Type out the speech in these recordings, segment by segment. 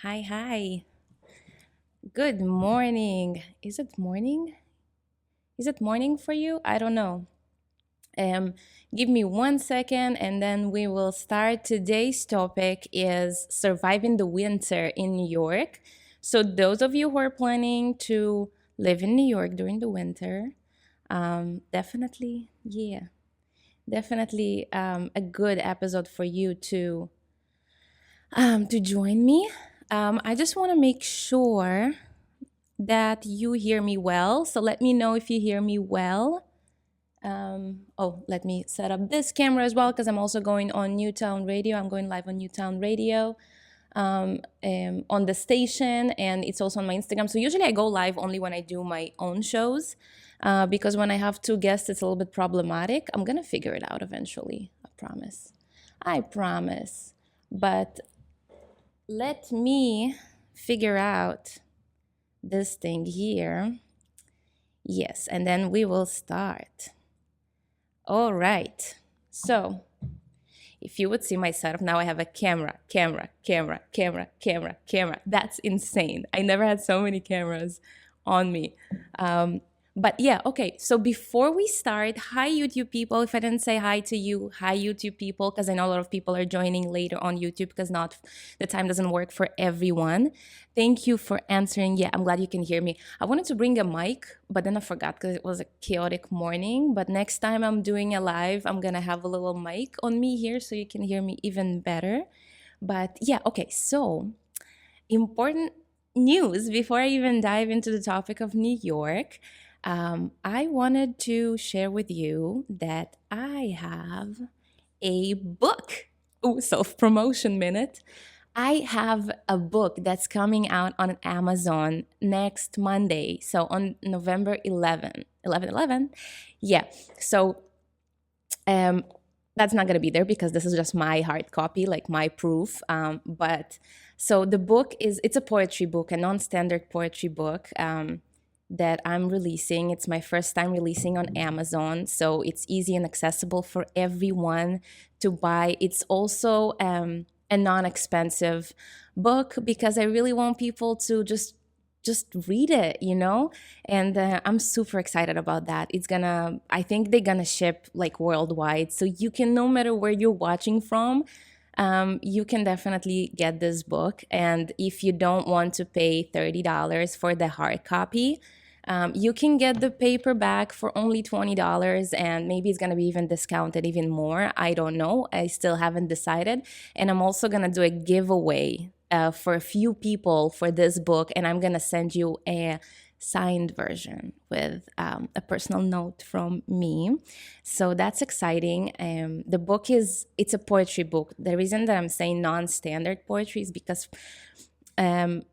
Hi, hi. Good morning. Is it morning? Is it morning for you? I don't know. Um, Give me 1 second and then we will start. Today's topic is surviving the winter in New York. So, those of you who are planning to live in New York during the winter, definitely, definitely a good episode for you to join me. I just want to make sure that you hear me well. So let me know if you hear me well. Let me set up this camera as well because I'm also going on Newtown Radio. I'm going live on Newtown Radio on the station, and it's also on my Instagram. So usually I go live only when I do my own shows because when I have two guests, it's a little bit problematic. I'm going to figure it out eventually. I promise. I promise. But let me figure out this thing here. Yes, and then we will start. All right. So, if you would see my setup, now I have a camera. That's insane. I never had so many cameras on me. But yeah, okay. So before we start, hi YouTube people. If I didn't say hi to you, hi YouTube people, because I know a lot of people are joining later on YouTube because not the time doesn't work for everyone. Thank you for answering. Yeah, I'm glad you can hear me. I wanted to bring a mic, but then I forgot because it was a chaotic morning. But next time I'm doing a live, I'm gonna have a little mic on me here so you can hear me even better. But yeah, okay. So important news before I even dive into the topic of New York. I wanted to share with you that I have a book. Oh, self promotion minute. I have a book that's coming out on Amazon next Monday. So on November 11th. 11. Yeah. So um, that's not going to be there because this is just my hard copy, like my proof. But so the book it's a poetry book, a non-standard poetry book that I'm releasing. It's my first time releasing on Amazon, so it's easy and accessible for everyone to buy. It's also a non-expensive book because I really want people to just read it, and I'm super excited about that. I think they're gonna ship like worldwide, so you can, no matter where you're watching from, you can definitely get this book. And if you don't want to pay $30 for the hard copy, you can get the paperback for only $20, and maybe it's going to be even discounted even more. I don't know. I still haven't decided. And I'm also going to do a giveaway for a few people for this book, and I'm going to send you a signed version with a personal note from me. So that's exciting. The book it's a poetry book. The reason that I'm saying non-standard poetry is because um,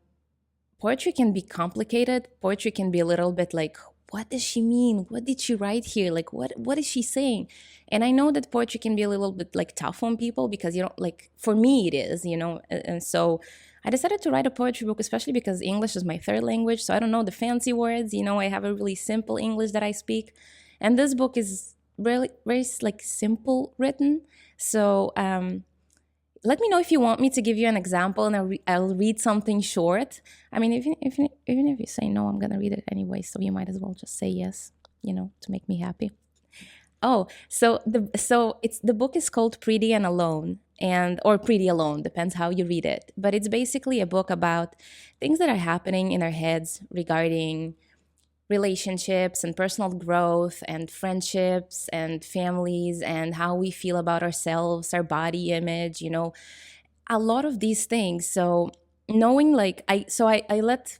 poetry can be complicated. Poetry can be a little bit like, what does she mean? What did she write here? Like, what is she saying? And I know that poetry can be a little bit like tough on people because like, for me it is, and so I decided to write a poetry book, especially because English is my third language, so I don't know the fancy words. I have a really simple English that I speak, and this book is really very like simple written. So let me know if you want me to give you an example, and I'll read something short. I mean, even if you say no, I'm gonna read it anyway, so you might as well just say yes, to make me happy. Oh, the book is called Pretty and Alone, or Pretty Alone, depends how you read it. But it's basically a book about things that are happening in our heads regarding relationships and personal growth and friendships and families and how we feel about ourselves, our body image, a lot of these things. So knowing, like, I let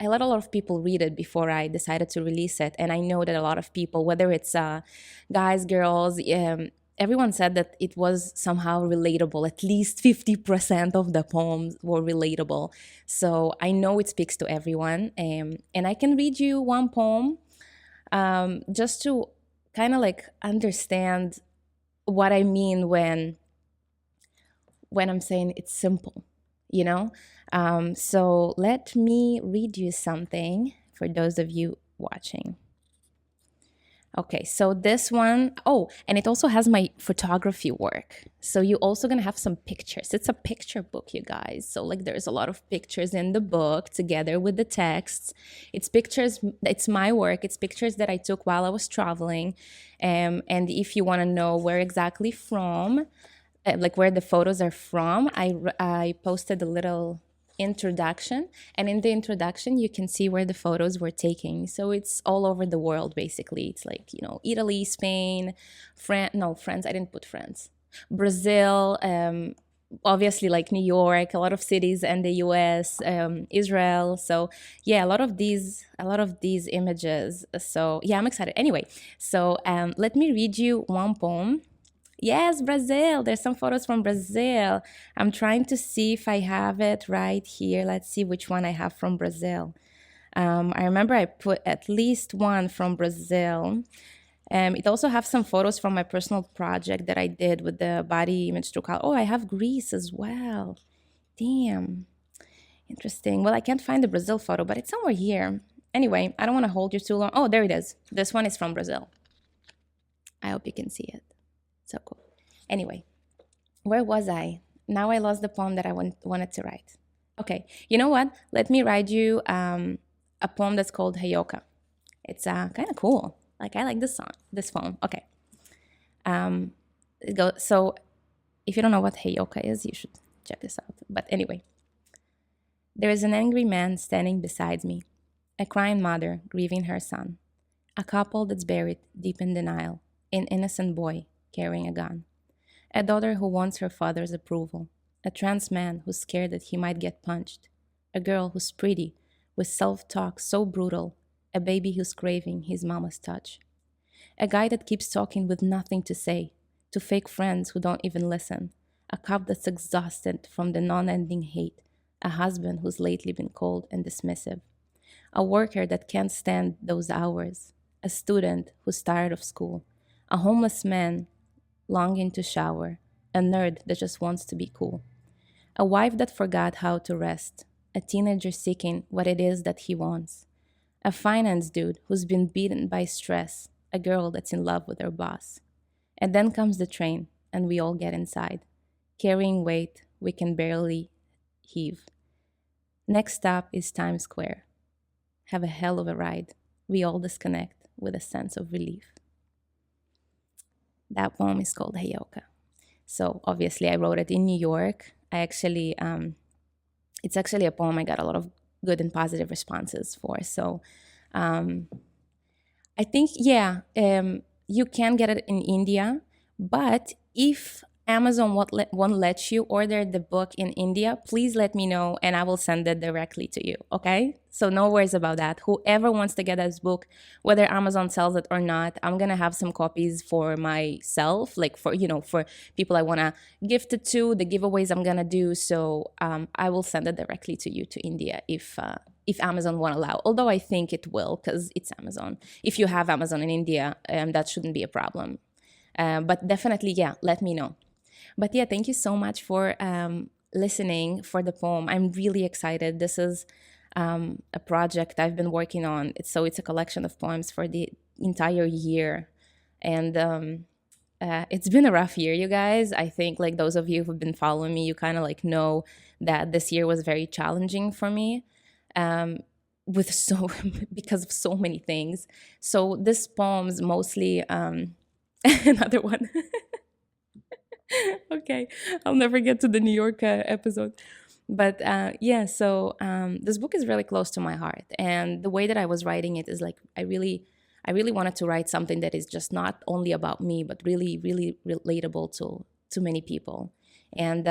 a lot of people read it before I decided to release it. And I know that a lot of people, whether it's guys, girls, everyone said that it was somehow relatable. At least 50% of the poems were relatable. So I know it speaks to everyone. And I can read you one poem just to kind of like understand what I mean when I'm saying it's simple, you know? So let me read you something for those of you watching. Okay, so this one, oh, and it also has my photography work. So you're also gonna have some pictures. It's a picture book, you guys. So like there's a lot of pictures in the book together with the texts. It's pictures, it's my work. It's pictures that I took while I was traveling. And if you wanna know where exactly from, like where the photos are from, I posted a little introduction, and in the introduction you can see where the photos were taken. So it's all over the world basically. It's like, Italy, Spain, France. I didn't put France. Brazil, obviously like New York, a lot of cities, and the US, Israel. So yeah, a lot of these images. So yeah, I'm excited. Anyway, so let me read you one poem. Yes, Brazil. There's some photos from Brazil. I'm trying to see if I have it right here. Let's see which one I have from Brazil. I remember I put at least one from Brazil. It also have some photos from my personal project that I did with the body image through color. Oh, I have Greece as well. Damn. Interesting. Well, I can't find the Brazil photo, but it's somewhere here. Anyway, I don't want to hold you too long. Oh, there it is. This one is from Brazil. I hope you can see it. So cool. Anyway, where was I? Now I lost the poem that I wanted to write. Okay, you know what? Let me write you a poem that's called Heyoka. It's kind of cool. Like I like this poem. Okay. So if you don't know what Heyoka is, you should check this out. But anyway, there is an angry man standing beside me, a crying mother grieving her son, a couple that's buried deep in denial, an innocent boy carrying a gun, a daughter who wants her father's approval, a trans man who's scared that he might get punched, a girl who's pretty, with self-talk so brutal, a baby who's craving his mama's touch, a guy that keeps talking with nothing to say, to fake friends who don't even listen, a cop that's exhausted from the non-ending hate, a husband who's lately been cold and dismissive, a worker that can't stand those hours, a student who's tired of school, a homeless man longing to shower, a nerd that just wants to be cool, a wife that forgot how to rest, a teenager seeking what it is that he wants, a finance dude who's been beaten by stress, a girl that's in love with her boss. And then comes the train, and we all get inside, carrying weight we can barely heave. Next stop is Times Square. Have a hell of a ride. We all disconnect with a sense of relief. That poem is called Heyoka. So obviously I wrote it in New York. It's actually a poem I got a lot of good and positive responses for. So I think, yeah, you can get it in India, but if Amazon won't let you order the book in India, please let me know and I will send it directly to you, okay? So no worries about that. Whoever wants to get this book, whether Amazon sells it or not, I'm gonna have some copies for myself, like for people I wanna gift it to, the giveaways I'm gonna do. So I will send it directly to you to India if Amazon won't allow. Although I think it will because it's Amazon. If you have Amazon in India, that shouldn't be a problem. But definitely, yeah, let me know. But yeah, thank you so much for listening for the poem. I'm really excited. This is a project I've been working on. It's a collection of poems for the entire year. And it's been a rough year, you guys. I think like those of you who've been following me, you kind of like know that this year was very challenging for me. With because of so many things. So this poem's mostly another one. Okay, I'll never get to the New York episode. But yeah, so this book is really close to my heart. And the way that I was writing it is like, I really wanted to write something that is just not only about me, but really, really relatable to many people. And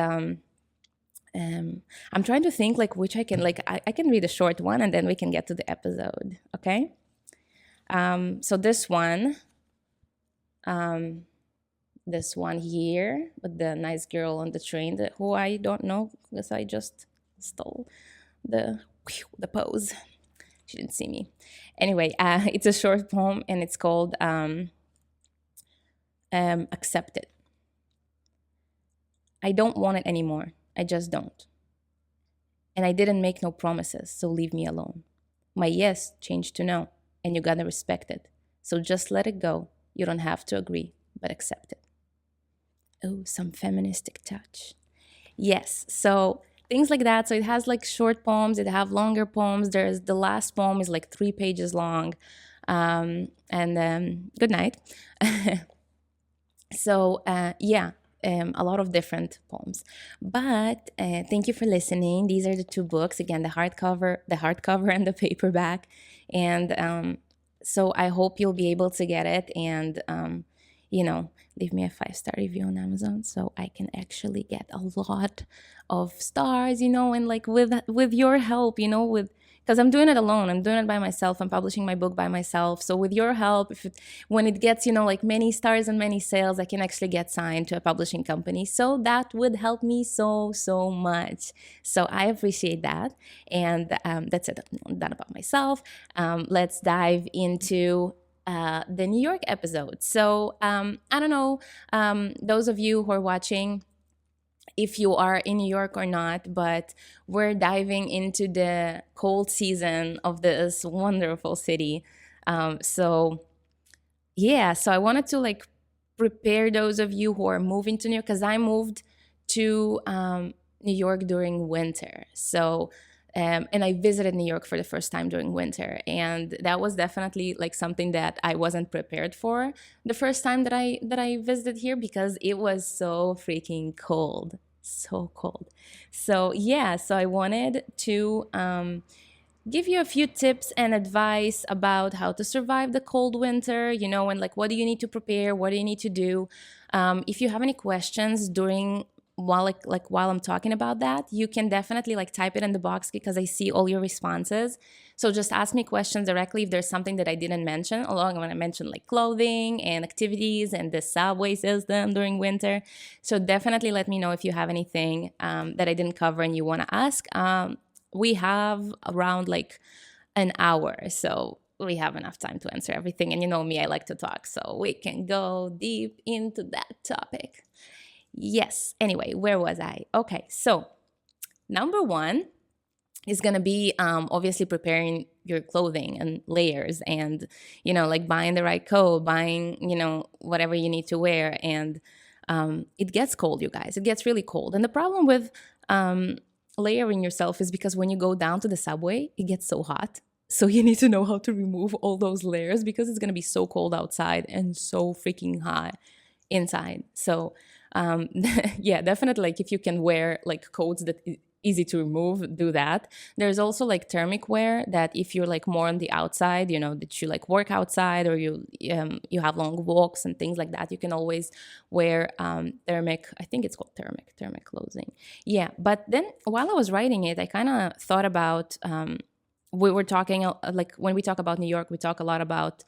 I'm trying to think like which I can, like, I can read a short one and then we can get to the episode, okay? So this one here with the nice girl on the train who I don't know because I just stole the pose. She didn't see me. Anyway, it's a short poem and it's called Accept It. I don't want it anymore. I just don't. And I didn't make no promises, so leave me alone. My yes changed to no, and you gotta respect it. So just let it go. You don't have to agree, but accept it. Oh, some feministic touch. Yes. So things like that. So it has like short poems, it have longer poems. There's the last poem is like 3 pages long. And good night. So yeah, a lot of different poems. But thank you for listening. These are the two books again: the hardcover, and the paperback. And so I hope you'll be able to get it, and you know, leave me a 5-star review on Amazon so I can actually get a lot of stars. And like with your help, with because I'm doing it alone. I'm doing it by myself. I'm publishing my book by myself. So with your help, when it gets, like many stars and many sales, I can actually get signed to a publishing company. So that would help me so, so much. So I appreciate that. And that's it. I'm done about myself. Let's dive into the New York episode. So I don't know, those of you who are watching, if you are in New York or not, but we're diving into the cold season of this wonderful city. So yeah, so I wanted to like prepare those of you who are moving to New York, because I moved to New York during winter. So and I visited New York for the first time during winter, and that was definitely like something that I wasn't prepared for the first time that I visited here, because it was so freaking cold, so cold. So yeah, so I wanted to give you a few tips and advice about how to survive the cold winter, and like what do you need to prepare, what do you need to do. If you have any questions during while I'm talking about that, you can definitely like type it in the box, because I see all your responses. So just ask me questions directly if there's something that I didn't mention, along when I mentioned like clothing and activities and the subway system during winter. So definitely let me know if you have anything that I didn't cover and you want to ask. We have around like an hour, so we have enough time to answer everything. And you know me, I like to talk, so we can go deep into that topic. Yes. Anyway, where was I? Okay, so number one is going to be obviously preparing your clothing and layers, and like buying the right coat, buying whatever you need to wear. And it gets cold, you guys. It gets really cold. And the problem with layering yourself is because when you go down to the subway, it gets so hot. So you need to know how to remove all those layers, because it's going to be so cold outside and so freaking hot inside. So yeah, definitely, like if you can wear like coats that easy to remove, do that. There's also like thermic wear that if you're like more on the outside, that you like work outside, or you have long walks and things like that, you can always wear thermic. I think it's called thermic clothing. Yeah, but then while I was writing it, I kind of thought about we were talking like when we talk about New York, we talk a lot about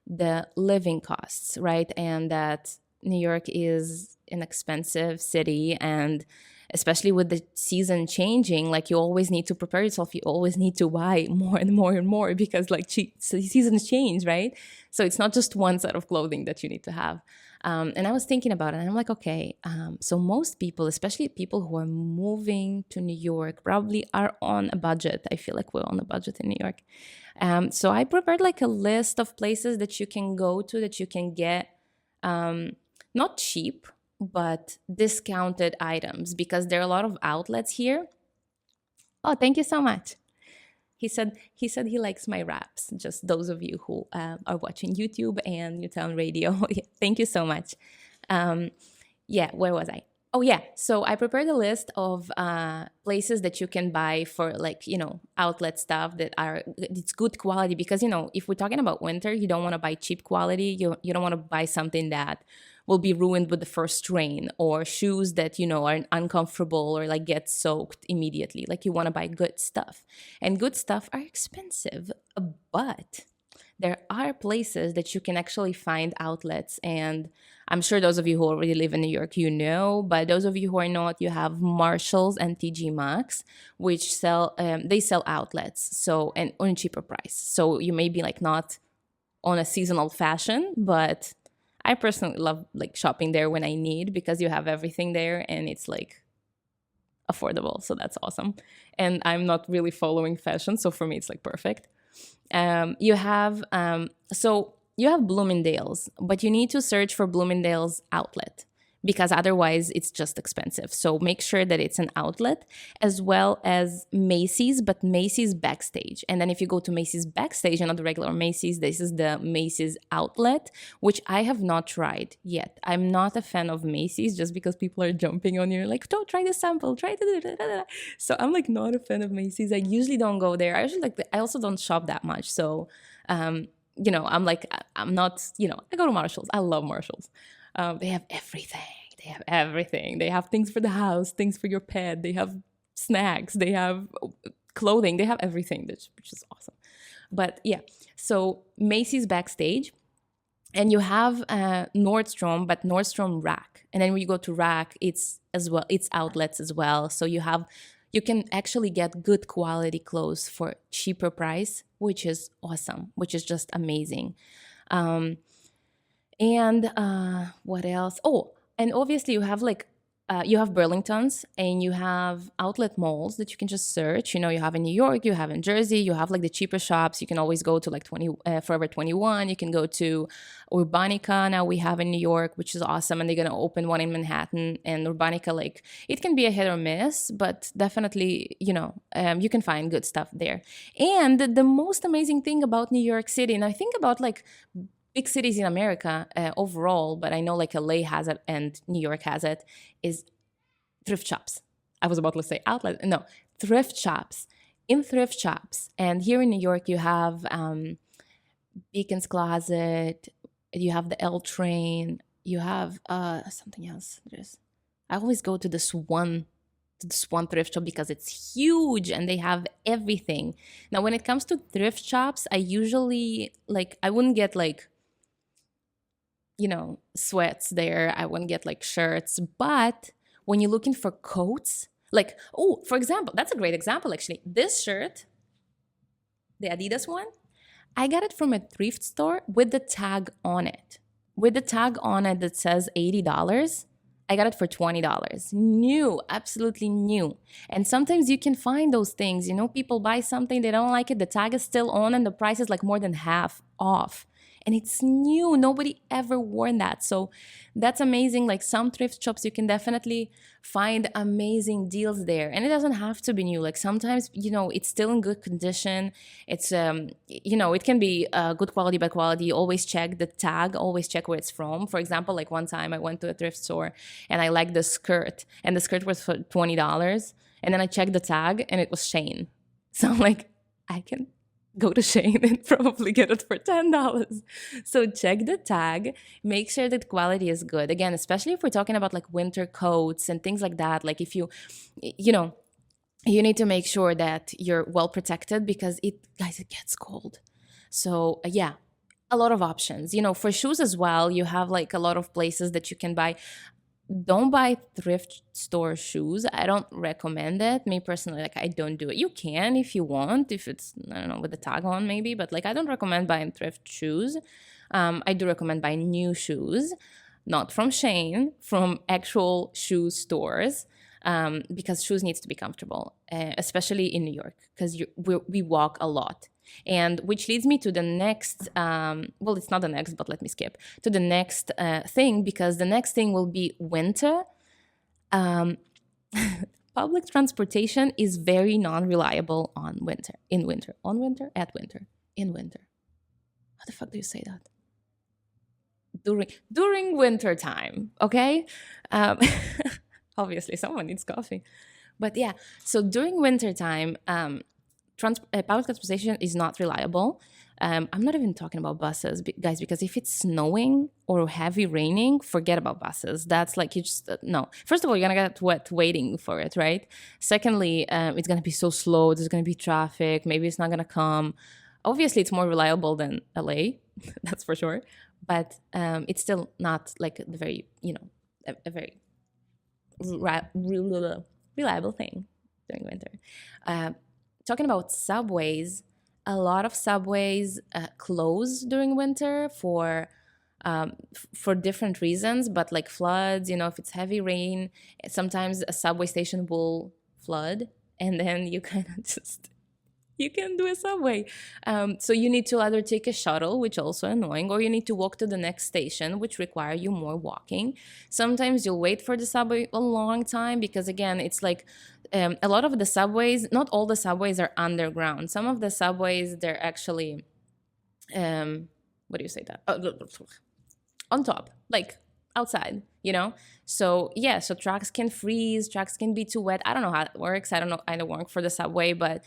the living costs, right? And that New York is an expensive city, and especially with the season changing, like you always need to prepare yourself. You always need to buy more and more and more, because like seasons change, right? So it's not just one set of clothing that you need to have. And I was thinking about it, and I'm like, okay, so most people, especially people who are moving to New York, probably are on a budget. I feel like we're on a budget in New York. So I prepared like a list of places that you can go to, that you can get not cheap, but discounted items, because there are a lot of outlets here. Oh, thank you so much. He said he likes my raps. Just those of you who are watching YouTube and Newtown Radio, thank you so much. Yeah, where was I? Oh yeah, so I prepared a list of places that you can buy for like outlet stuff that are it's good quality, because if we're talking about winter, you don't want to buy cheap quality. You don't want to buy something that will be ruined with the first rain, or shoes that are uncomfortable or like get soaked immediately. Like you want to buy good stuff, and good stuff are expensive, but there are places that you can actually find outlets. And I'm sure those of you who already live in New York, but those of you who are not, you have Marshalls and TG Maxx, which they sell outlets, so, and on a cheaper price. So you may be like not on a seasonal fashion, but I personally love like shopping there when I need, because you have everything there and it's like affordable. So that's awesome. And I'm not really following fashion, so for me it's like perfect. You have so you have Bloomingdale's, but you need to search for Bloomingdale's outlet because otherwise it's just expensive. So make sure that it's an outlet, as well as Macy's, but Macy's Backstage. And then if you go to Macy's Backstage and not the regular Macy's, this is the Macy's outlet, which I have not tried yet. I'm not a fan of Macy's just because people are jumping on you like, don't try the sample, try the. So I'm like not a fan of Macy's. I usually don't go there. I usually I also don't shop that much. So I'm like, I'm not, I go to Marshall's. I love Marshall's. They have everything. They have everything. They have things for the house, things for your pet. They have snacks. They have clothing. They have everything, which is awesome. But yeah, so Macy's Backstage. And you have Nordstrom, but Nordstrom Rack. And then when you go to Rack, it's outlets as well. So you can actually get good quality clothes for cheaper price, which is awesome, which is just amazing. And what else? Oh, and obviously you have Burlingtons and you have outlet malls that you can just search. You have in New York, you have in Jersey, you have like the cheaper shops. You can always go to like Forever 21. You can go to Urbanica. Now we have in New York, which is awesome. And they're going to open one in Manhattan. And Urbanica, like it can be a hit or miss, but definitely, you can find good stuff there. And the most amazing thing about New York City, and I think about like big cities in America overall, but I know like LA has it and New York has it, is thrift shops. I was about to say outlet. No, thrift shops. In thrift shops. And here in New York, you have Beacon's Closet, you have the L Train, you have something else. I always go to this one thrift shop because it's huge and they have everything. Now, when it comes to thrift shops, I usually I wouldn't get sweats there. I wouldn't get like shirts. But when you're looking for coats, for example, that's a great example actually. This shirt, the Adidas one, I got it from a thrift store with the tag on it. With the tag on it that says $80. I got it for $20. New, absolutely new. And sometimes you can find those things. People buy something, they don't like it, the tag is still on and the price is like more than half off. And it's new. Nobody ever worn that. So that's amazing. Like some thrift shops, you can definitely find amazing deals there. And it doesn't have to be new. Like sometimes, it's still in good condition. It's, it can be good quality, bad quality. Always check the tag. Always check where it's from. For example, like one time I went to a thrift store and I liked the skirt. And the skirt was for $20. And then I checked the tag and it was Shane. So I'm like, I can go to Shane and probably get it for $10. So check the tag, make sure that quality is good. Again, especially if we're talking about like winter coats and things like that. Like if you need to make sure that you're well protected because it gets cold. So yeah, a lot of options. For shoes as well, you have like a lot of places that you can buy. Don't buy thrift store shoes. I don't recommend it. Me personally, I don't do it. You can if you want, if it's, I don't know, with the tag on maybe, but I don't recommend buying thrift shoes. I do recommend buying new shoes, not from Shane, from actual shoe stores, because shoes needs to be comfortable, especially in New York, because we walk a lot. And which leads me to the next, it's not the next, but let me skip to the next thing, because the next thing will be winter. Public transportation is very non-reliable in winter. How the fuck do you say that? During winter time, okay? Obviously, someone needs coffee. But yeah, so during winter time, public transportation is not reliable. I'm not even talking about buses, guys, because if it's snowing or heavy raining, forget about buses. That's like, you just, no. First of all, you're going to get wet waiting for it, right? Secondly, it's going to be so slow. There's going to be traffic. Maybe it's not going to come. Obviously, it's more reliable than LA. That's for sure. But it's still not like the very, a very reliable thing during winter. Talking about subways, a lot of subways close during winter for different reasons, but like floods, if it's heavy rain, sometimes a subway station will flood, and then you kind of just You can do a subway. So you need to either take a shuttle, which also annoying, or you need to walk to the next station, which require you more walking. Sometimes you'll wait for the subway a long time because again, it's like a lot of the subways, not all the subways are underground. Some of the subways, they're actually, what do you say that? On top, like outside, you know? So yeah, so tracks can freeze, tracks can be too wet. I don't know how it works. I don't know. I don't work for the subway, but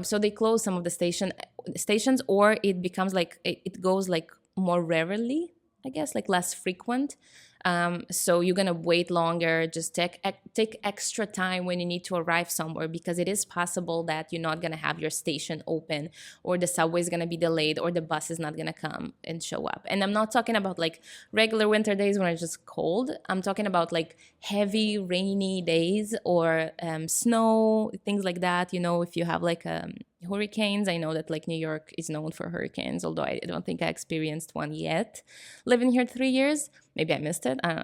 so they close some of the stations, or it becomes like it goes like more rarely, I guess, like less frequent. So you're gonna wait longer. Just take extra time when you need to arrive somewhere because it is possible that you're not gonna have your station open, or the subway is gonna be delayed, or the bus is not gonna come and show up. And I'm not talking about like regular winter days when it's just cold. I'm talking about like heavy rainy days or snow, things like that. You know, if you have like hurricanes. I know that like New York is known for hurricanes, although I don't think I experienced one yet. Living here 3 years, maybe I missed it. I don't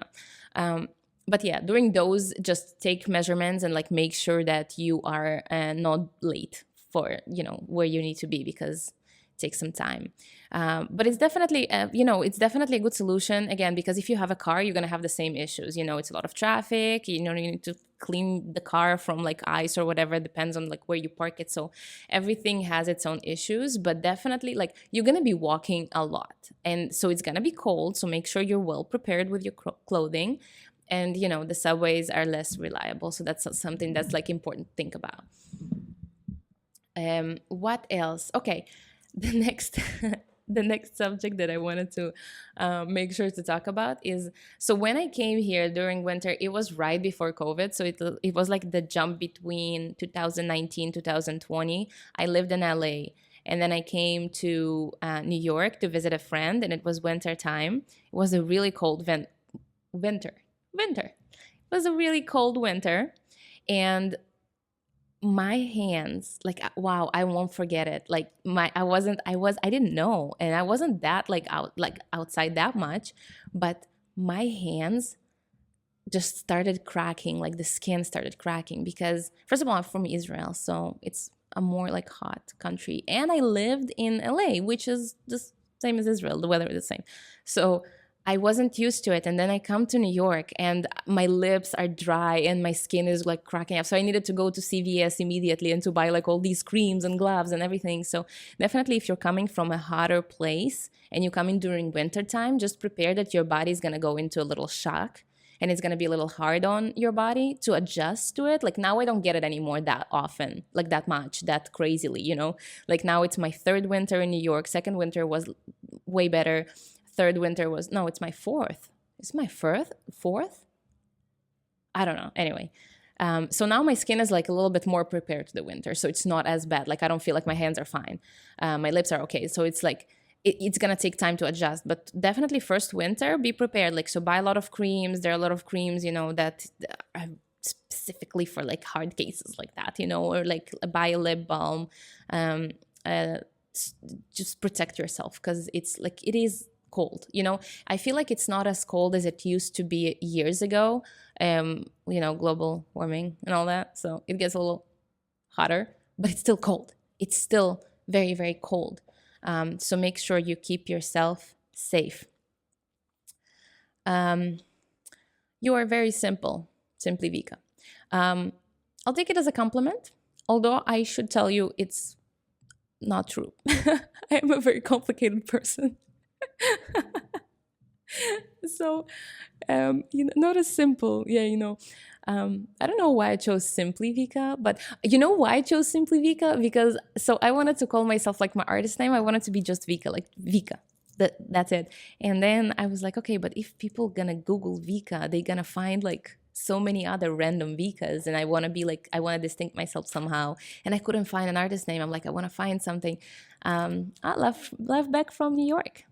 know. But yeah, during those, just take measurements and like make sure that you are not late for where you need to be because it takes some time. But it's definitely it's definitely a good solution again because if you have a car, you're gonna have the same issues. It's a lot of traffic. You need to clean the car from like ice or whatever. It depends on like where you park it. So everything has its own issues. But definitely like you're gonna be walking a lot, and so it's gonna be cold. So make sure you're well prepared with your clothing. And the subways are less reliable, so that's something that's like important to think about. What else? Okay, the next the next subject that I wanted to make sure to talk about is, so when I came here during winter, it was right before COVID. So it was like the jump between 2019, 2020. I lived in LA, and then I came to New York to visit a friend, and it was winter time. It was a really cold winter. It was a really cold winter, and my hands, like, wow, I won't forget it. Like I didn't know, and I wasn't that outside that much, but my hands just started cracking, like the skin started cracking, because first of all, I'm from Israel, so it's a more like hot country, and I lived in LA, which is the same as Israel. The weather is the same, so I wasn't used to it. And then I come to New York and my lips are dry and my skin is like cracking up. So I needed to go to CVS immediately and to buy like all these creams and gloves and everything. So definitely if you're coming from a hotter place and you come in during winter time, just prepare that your body is going to go into a little shock, and it's going to be a little hard on your body to adjust to it. Like now I don't get it anymore that often, like that much, that crazily, like now it's my third winter in New York. Second winter was way better. Third winter was, no, it's my fourth. It's my fourth? I don't know. Anyway, so now my skin is like a little bit more prepared to the winter. So it's not as bad. Like I don't feel like my hands are fine. My lips are okay. So it's like, it's going to take time to adjust. But definitely first winter, be prepared. Like, so buy a lot of creams. There are a lot of creams, that are specifically for like hard cases like that, or like buy a lip balm. Just protect yourself because it's like, it is cold. I feel like it's not as cold as it used to be years ago. Global warming and all that, so it gets a little hotter, but it's still cold. It's still very, very cold. So make sure you keep yourself safe. You are very simply Vika. I'll take it as a compliment, although I should tell you it's not true. I am a very complicated person. So not as simple. I don't know why I chose Simply Vika, but you know why I chose Simply Vika? Because so I wanted to call myself like my artist name. I wanted to be just Vika, like Vika. That's it. And then I was like, okay, but if people gonna Google Vika, they're gonna find like so many other random Vikas, and I want to distinct myself somehow, and I couldn't find an artist name. I'm like, I want to find something. I love back from New York.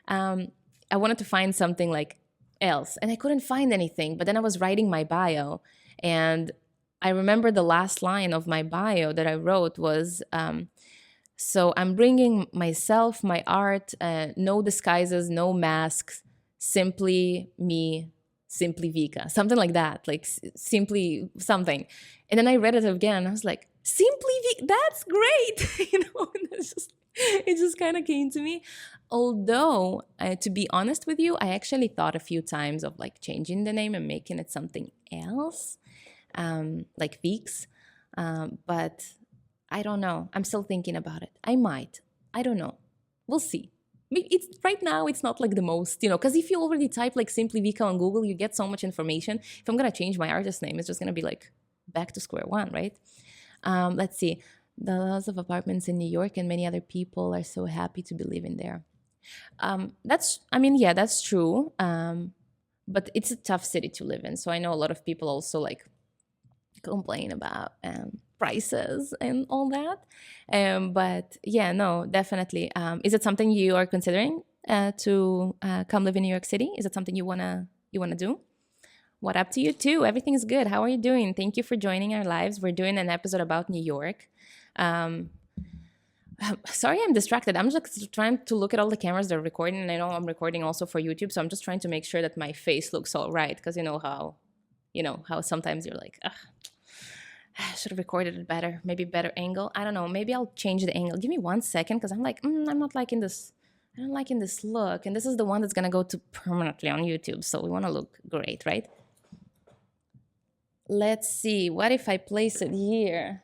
I wanted to find something like else, and I couldn't find anything. But then I was writing my bio, and I remember the last line of my bio that I wrote was, so I'm bringing myself, my art, no disguises, no masks, simply me, simply Vika, something like that, like simply something. And then I read it again, and I was like, That's great. It just kind of came to me. Although, to be honest with you, I actually thought a few times of like changing the name and making it something else, like Veeks. But I don't know. I'm still thinking about it. I might. I don't know. We'll see. It's right now. It's not like the most, because if you already type like Simply Vika on Google, you get so much information. If I'm gonna change my artist name, it's just gonna be like back to square one, right? Let's see. The lots of apartments in New York and many other people are so happy to be living there. That's true. But it's a tough city to live in. So I know a lot of people also like complain about prices and all that. But yeah, no, definitely. Is it something you are considering to come live in New York City? Is it something you wanna do? What up to you too? Everything is good. How are you doing? Thank you for joining our lives. We're doing an episode about New York. Sorry, I'm distracted. I'm just trying to look at all the cameras that are recording, and I know I'm recording also for YouTube, so I'm just trying to make sure that my face looks all right, because how sometimes you're like, I should have recorded it better, maybe better angle. I don't know. Maybe I'll change the angle. Give me 1 second, because I'm like, I'm not liking this. I don't liking this look, and this is the one that's gonna go to permanently on YouTube, so we want to look great, right? Let's see. What if I place it here?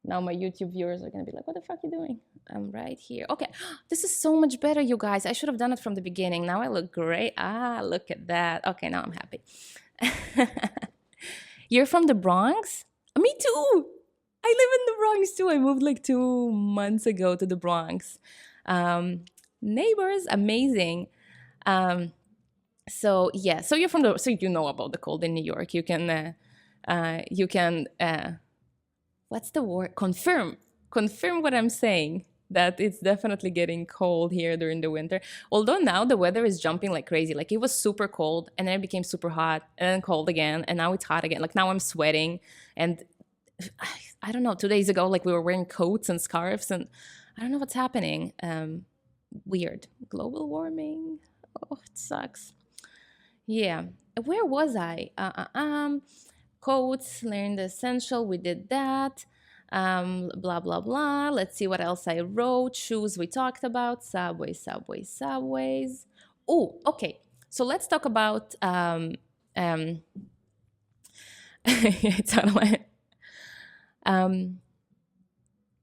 Now my YouTube viewers are gonna be like, what the fuck are you doing? I'm right here. Okay, this is so much better, you guys. I should have done it from the beginning. Now I look great. Look at that. Okay, now I'm happy. You're from the Bronx? Me too. I live in the Bronx too. I moved like 2 months ago to the Bronx. Neighbors, amazing. So yeah, so you're so you know about the cold in New York. You can what's the word? Confirm what I'm saying, that it's definitely getting cold here during the winter. Although now the weather is jumping like crazy. Like it was super cold and then it became super hot and then cold again and now it's hot again. Like now I'm sweating, and I don't know, 2 days ago like we were wearing coats and scarves and I don't know what's happening. Weird. Global warming. Oh, it sucks. Yeah. Where was I? Coats, learn the essential. We did that. Blah, blah, blah. Let's see what else I wrote. Shoes we talked about. Subways. Oh, okay. So let's talk about it's out of my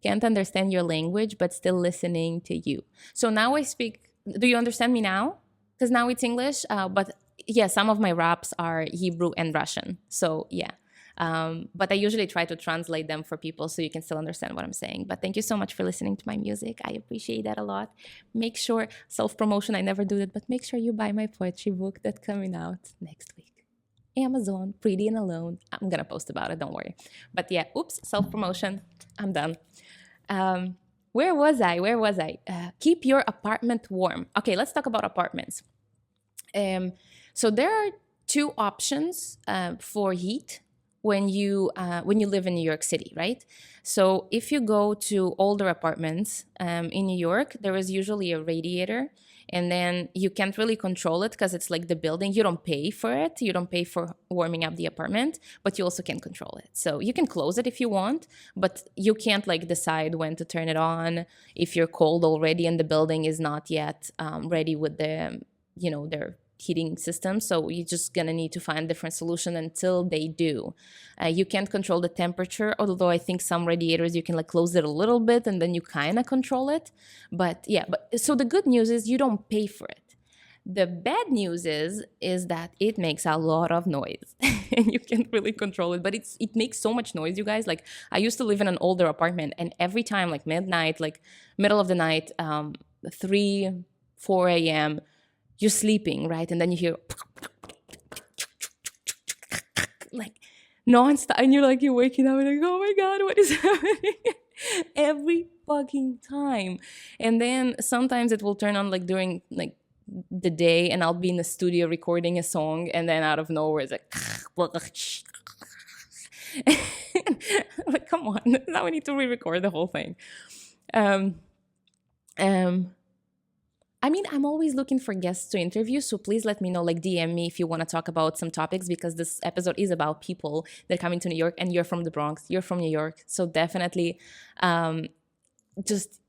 can't understand your language, but still listening to you. So now I speak. Do you understand me now? Because now it's English. But yeah, some of my raps are Hebrew and Russian. So yeah. But I usually try to translate them for people so you can still understand what I'm saying. But thank you so much for listening to my music. I appreciate that a lot. Make sure, self-promotion, I never do that, but make sure you buy my poetry book that's coming out next week. Amazon, Pretty and Alone. I'm going to post about it, don't worry. But yeah, oops, self-promotion. I'm done. Where was I? Keep your apartment warm. Okay, let's talk about apartments. So there are 2 options for heat when you live in New York City, right? So if you go to older apartments in New York, there is usually a radiator, and then you can't really control it because it's like the building. You don't pay for it. You don't pay for warming up the apartment, but you also can't control it. So you can close it if you want, but you can't like decide when to turn it on if you're cold already and the building is not yet ready with their heating system. So you're just gonna need to find a different solution until they do. You can't control the temperature, although I think some radiators you can like close it a little bit and then you kind of control it. But yeah, so the good news is you don't pay for it. The bad news is that it makes a lot of noise and you can't really control it, but it makes so much noise, you guys. Like I used to live in an older apartment, and every time like midnight, like middle of the night, 3, 4 a.m., you're sleeping, right? And then you hear like nonstop, and you're waking up and like, oh my God, what is happening? Every fucking time. And then sometimes it will turn on like during like the day, and I'll be in the studio recording a song, and then out of nowhere it's like like, come on, now we need to re-record the whole thing. I mean, I'm always looking for guests to interview, so please let me know, like DM me if you want to talk about some topics, because this episode is about people that are coming to New York, and you're from the Bronx, you're from New York, so definitely um, just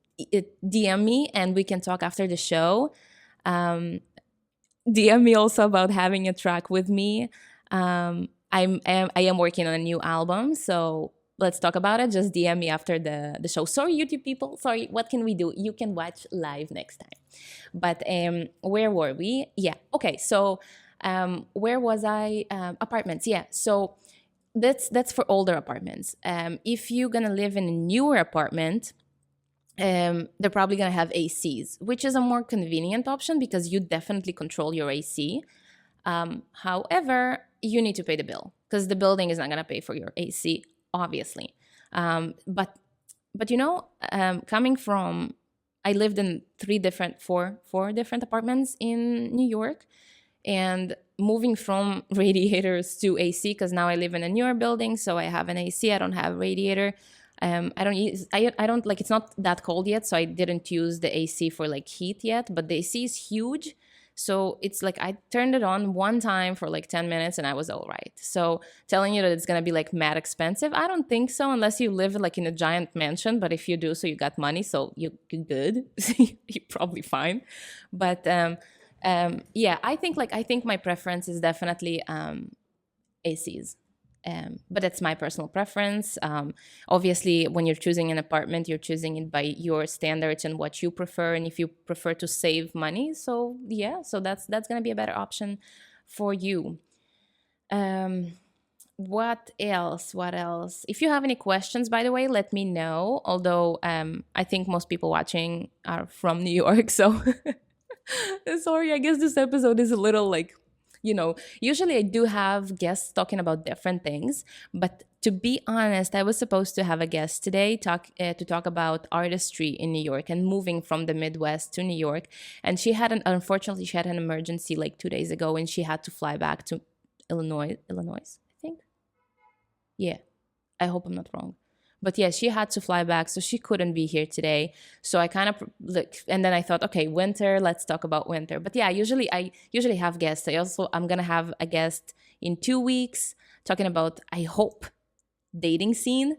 DM me and we can talk after the show. Um, DM me also about having a track with me. I am working on a new album, so let's talk about it. Just DM me after the show. Sorry, YouTube people. Sorry, what can we do? You can watch live next time. But where were we? Yeah. Okay. So where was I? Apartments. Yeah. So that's for older apartments. If you're gonna live in a newer apartment, they're probably going to have ACs, which is a more convenient option because you definitely control your AC. However, you need to pay the bill because the building is not going to pay for your AC, obviously. But you know, coming from, I lived in four different apartments in New York, and moving from radiators to AC, because now I live in a newer building, so I have an AC. I don't have radiator. I don't use, I don't like, it's not that cold yet, so I didn't use the AC for like heat yet, but the AC is huge. So it's like I turned it on one time for like 10 minutes and I was all right. So telling you that it's going to be like mad expensive, I don't think so, unless you live like in a giant mansion. But if you do, so you got money, so you're good. You're probably fine. But yeah, I think my preference is definitely ACs. But that's my personal preference. Obviously, when you're choosing an apartment, you're choosing it by your standards and what you prefer, and if you prefer to save money, so yeah, so that's gonna be a better option for you. What else? What else? If you have any questions, by the way, let me know. Although I think most people watching are from New York, so sorry. I guess this episode is a little like, usually I do have guests talking about different things, but to be honest, I was supposed to have a guest today to talk about artistry in New York and moving from the Midwest to New York. And unfortunately, she had an emergency like 2 days ago, and she had to fly back to Illinois, I think. Yeah, I hope I'm not wrong. But yeah, she had to fly back, so she couldn't be here today. So I kind of look, and then I thought, okay, winter, let's talk about winter. But yeah, I usually have guests. I'm gonna have a guest in 2 weeks talking about, I hope, dating scene.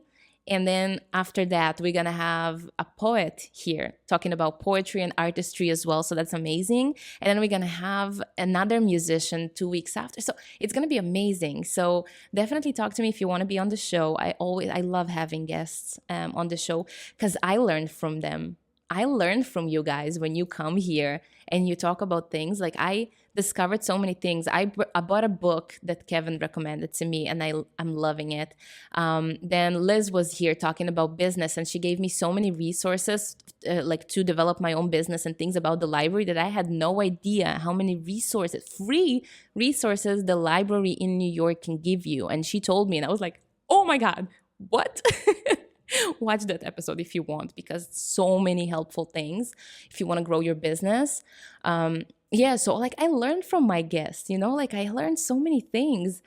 And then after that, we're going to have a poet here talking about poetry and artistry as well. So that's amazing. And then we're going to have another musician 2 weeks after. So it's going to be amazing. So definitely talk to me if you want to be on the show. I love having guests on the show because I learned from them. I learned from you guys when you come here and you talk about things. Like, I discovered so many things. I bought a book that Kevin recommended to me, and I'm loving it. Then Liz was here talking about business, and she gave me so many resources like to develop my own business and things about the library that I had no idea how many free resources the library in New York can give you. And she told me, and I was like, oh my God, what? Watch that episode if you want, because so many helpful things if you want to grow your business. Yeah, so like I learned from my guests, like I learned so many things.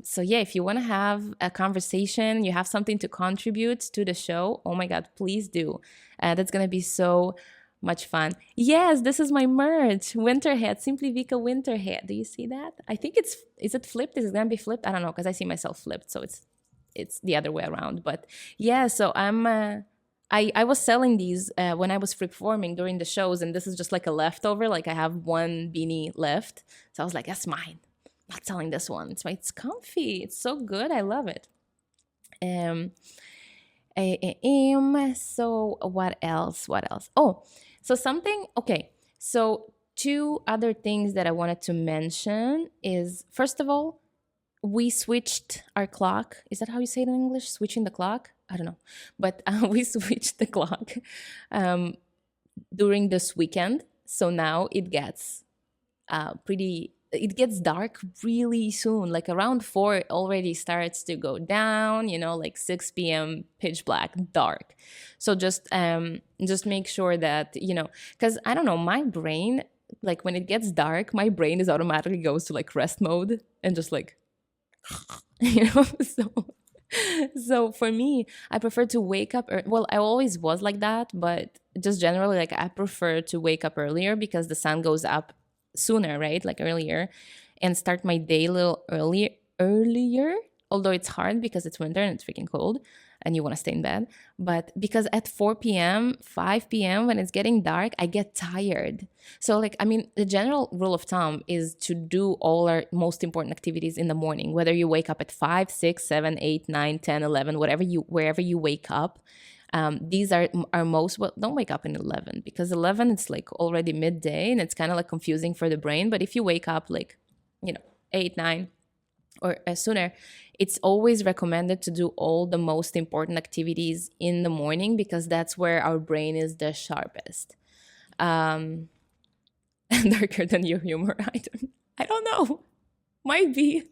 So yeah, if you want to have a conversation, you have something to contribute to the show, oh my God, please do. That's going to be so much fun. Yes, this is my merch, winter hat, Simply Vika winter hat. Do you see that? I think is it flipped? Is it going to be flipped? I don't know, because I see myself flipped, so it's the other way around. But yeah, so I was selling these when I was performing during the shows, and this is just like a leftover. Like, I have one beanie left, so I was like, that's mine. I'm not selling this one. It's comfy. It's so good. I love it. So what else? Oh, so something. Okay, so two other things that I wanted to mention is, first of all, we switched our clock. Is that how you say it in English? Switching the clock? I don't know. But we switched the clock during this weekend. So now it gets it gets dark really soon. Like around 4, it already starts to go down, like 6 p.m., pitch black, dark. So just make sure that, because I don't know, my brain, like when it gets dark, my brain is automatically goes to like rest mode and just like, so So for me, I prefer to wake up. Well, I always was like that, but just generally, like I prefer to wake up earlier because the sun goes up sooner, right? Like earlier, and start my day a little earlier. Although it's hard because it's winter and it's freaking cold, and you want to stay in bed. But because at 4 p.m., 5 p.m., when it's getting dark, I get tired. So, like, I mean, the general rule of thumb is to do all our most important activities in the morning, whether you wake up at 5, 6, 7, 8, 9, 10, 11, wherever you wake up. These are most, well, don't wake up in 11 because 11 it's like already midday and it's kind of like confusing for the brain. But if you wake up like, 8, 9, or sooner, it's always recommended to do all the most important activities in the morning because that's where our brain is the sharpest. Um, Darker than your humor. I don't know. Might be.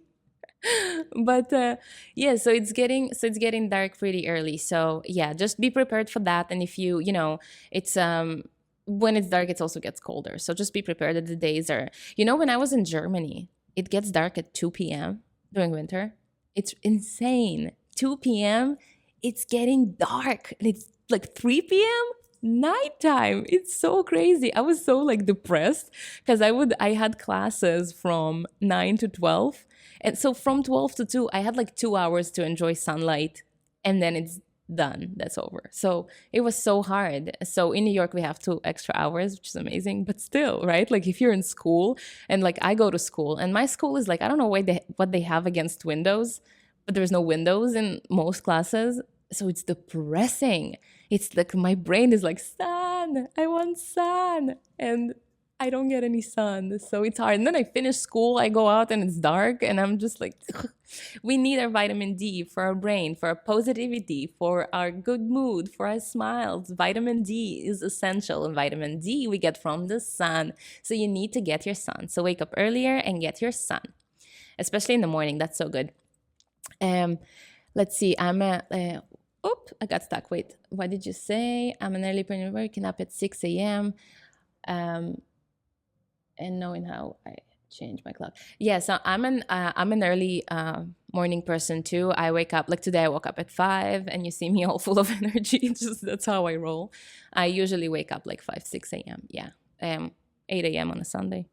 But yeah, so it's getting dark pretty early. So yeah, just be prepared for that. And if it's when it's dark, it also gets colder. So just be prepared that the days are. When I was in Germany, it gets dark at 2 p.m. during winter. It's insane. 2 p.m. It's getting dark, and it's like 3 p.m. nighttime. It's so crazy. I was so like depressed because I had classes from 9 to 12, and so from 12 to 2 I had like 2 hours to enjoy sunlight, and then it's done. That's over. So it was so hard. So in New York we have 2 extra hours, which is amazing, but still, right? Like if you're in school, and like I go to school, and my school is like, I don't know what they have against windows, but there's no windows in most classes. So it's depressing. It's like my brain is like, sun, I want sun. And I don't get any sun. So it's hard. And then I finish school, I go out and it's dark. And I'm just like, we need our vitamin D for our brain, for our positivity, for our good mood, for our smiles. Vitamin D is essential. And vitamin D we get from the sun. So you need to get your sun. So wake up earlier and get your sun, especially in the morning. That's so good. Um, let's see. I got stuck. Wait, what did you say? I'm an early bird waking up at 6 a.m. Um, and knowing how I change my clock. Yeah, so I'm an early morning person too. I wake up like today. I woke up at 5, and you see me all full of energy. That's how I roll. I usually wake up like 5, 6 a.m. Yeah, 8 a.m. on a Sunday.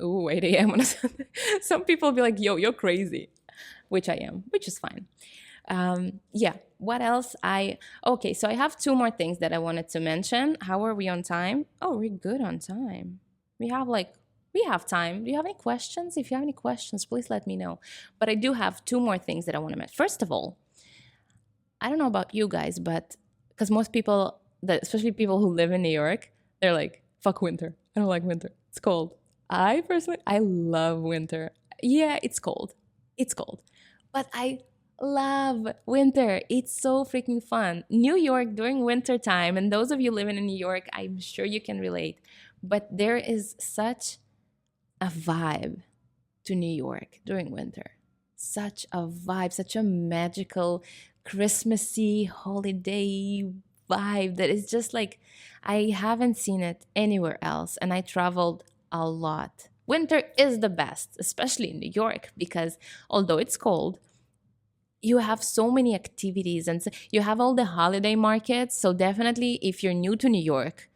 Ooh, 8 a.m. on a Sunday. Some people be like, "Yo, you're crazy," which I am, which is fine. Yeah, what else? Okay, so I have 2 more things that I wanted to mention. How are we on time? Oh, we're good on time. We have time. Do you have any questions? If you have any questions, please let me know. But I do have 2 more things that I want to mention. First of all, I don't know about you guys, but because most people, especially people who live in New York, they're like, fuck winter. I don't like winter. It's cold. I love winter. Yeah, it's cold. It's cold. But I love winter. It's so freaking fun. New York during winter time, and those of you living in New York, I'm sure you can relate. But there is such a vibe to New York during winter. Such a vibe, such a magical, Christmassy holiday vibe that is just like, I haven't seen it anywhere else. And I traveled a lot. Winter is the best, especially in New York, because although it's cold, you have so many activities and you have all the holiday markets. So definitely, if you're new to New York,